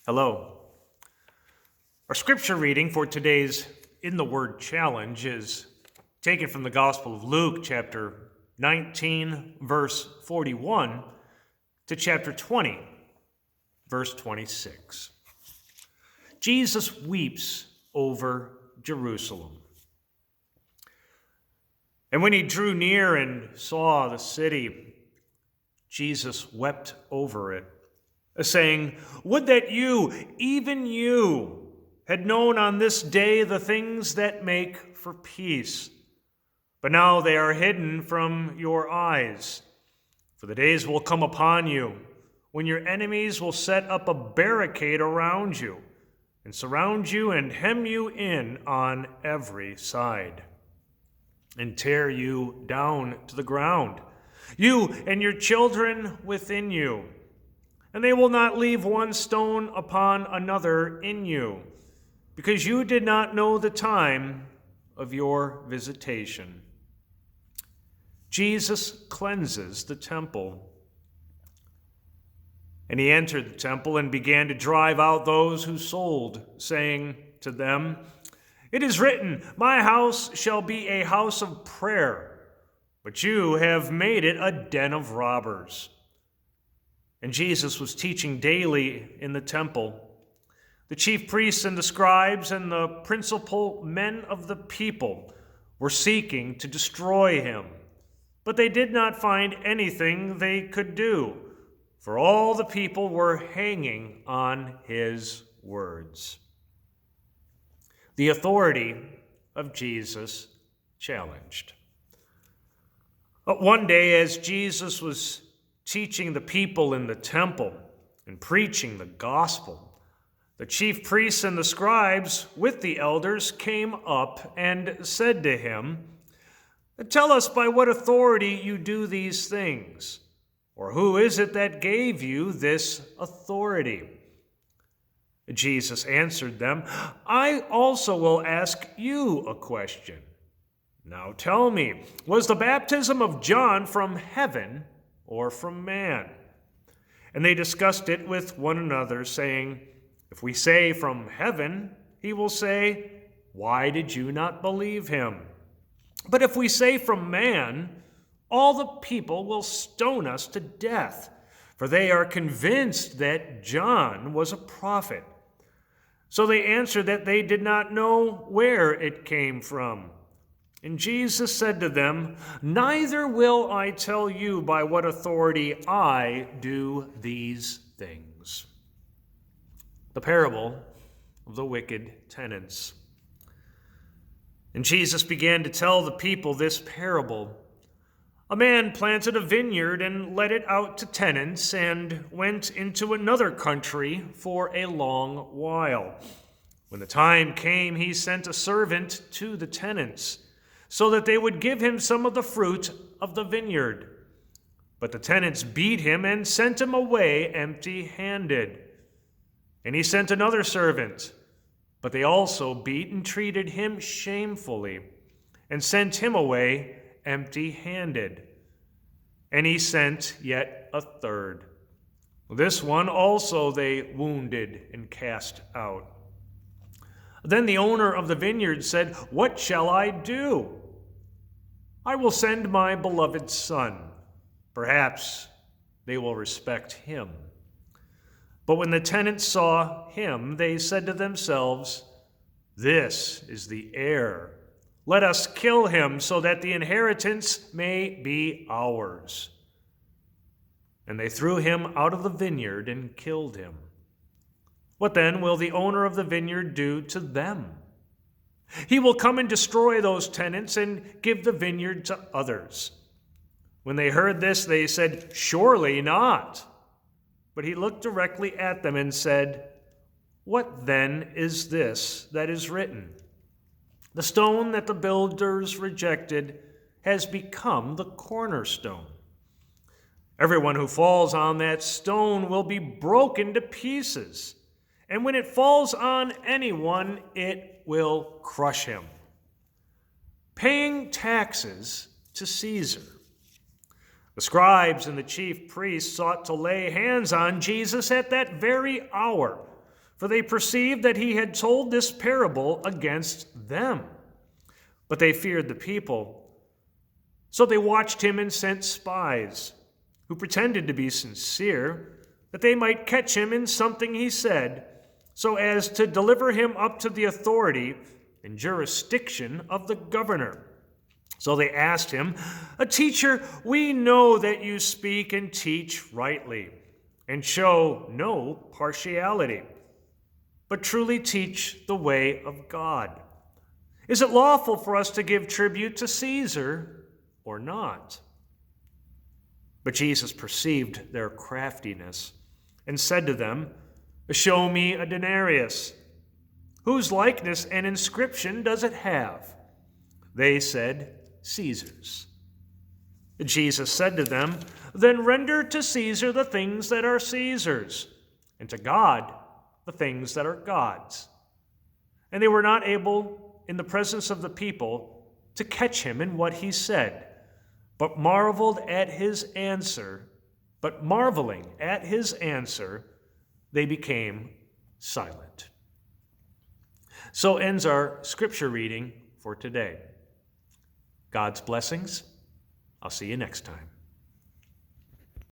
Hello. Our scripture reading for today's In the Word challenge is taken from the Gospel of Luke, chapter 19, verse 41, to chapter 20, verse 26. Jesus weeps over Jerusalem. And when he drew near and saw the city, Jesus wept over it, saying, "Would that you, even you, had known on this day the things that make for peace. But now they are hidden from your eyes. For the days will come upon you when your enemies will set up a barricade around you and surround you and hem you in on every side and tear you down to the ground, you and your children within you. And they will not leave one stone upon another in you, because you did not know the time of your visitation." Jesus cleanses the temple. And he entered the temple and began to drive out those who sold, saying to them, "It is written, 'My house shall be a house of prayer,' but you have made it a den of robbers." And Jesus was teaching daily in the temple. The chief priests and the scribes and the principal men of the people were seeking to destroy him, but they did not find anything they could do, for all the people were hanging on his words. The authority of Jesus challenged. But one day, as Jesus was teaching the people in the temple and preaching the gospel, the chief priests and the scribes with the elders came up and said to him, "Tell us by what authority you do these things, or who is it that gave you this authority?" Jesus answered them, "I also will ask you a question. Now tell me, was the baptism of John from heaven or from man?" And they discussed it with one another, saying, "If we say from heaven, he will say, 'Why did you not believe him?' But if we say from man, all the people will stone us to death, for they are convinced that John was a prophet." So they answered that they did not know where it came from. And Jesus said to them, "Neither will I tell you by what authority I do these things." The parable of the wicked tenants. And Jesus began to tell the people this parable. A man planted a vineyard and let it out to tenants and went into another country for a long while. When the time came, he sent a servant to the tenants, so that they would give him some of the fruit of the vineyard. But the tenants beat him and sent him away empty-handed. And he sent another servant, but they also beat and treated him shamefully, and sent him away empty-handed. And he sent yet a third. This one also they wounded and cast out. Then the owner of the vineyard said, "What shall I do? I will send my beloved son. Perhaps they will respect him." But when the tenants saw him, they said to themselves, "This is the heir. Let us kill him so that the inheritance may be ours." And they threw him out of the vineyard and killed him. What then will the owner of the vineyard do to them? He will come and destroy those tenants and give the vineyard to others. When they heard this, they said, "Surely not." But he looked directly at them and said, "What then is this that is written? The stone that the builders rejected has become the cornerstone. Everyone who falls on that stone will be broken to pieces. And when it falls on anyone, it will crush him." Paying taxes to Caesar. The scribes and the chief priests sought to lay hands on Jesus at that very hour, for they perceived that he had told this parable against them. But they feared the people. So they watched him and sent spies, who pretended to be sincere, that they might catch him in something he said, so as to deliver him up to the authority and jurisdiction of the governor. So they asked him, "Teacher, we know that you speak and teach rightly, and show no partiality, but truly teach the way of God. Is it lawful for us to give tribute to Caesar or not?" But Jesus perceived their craftiness and said to them, "Show me a denarius. Whose likeness and inscription does it have?" They said, "Caesar's." Jesus said to them, "Then render to Caesar the things that are Caesar's, and to God the things that are God's." And they were not able, in the presence of the people, to catch him in what he said, but marveling at his answer, they became silent. So ends our scripture reading for today. God's blessings. I'll see you next time.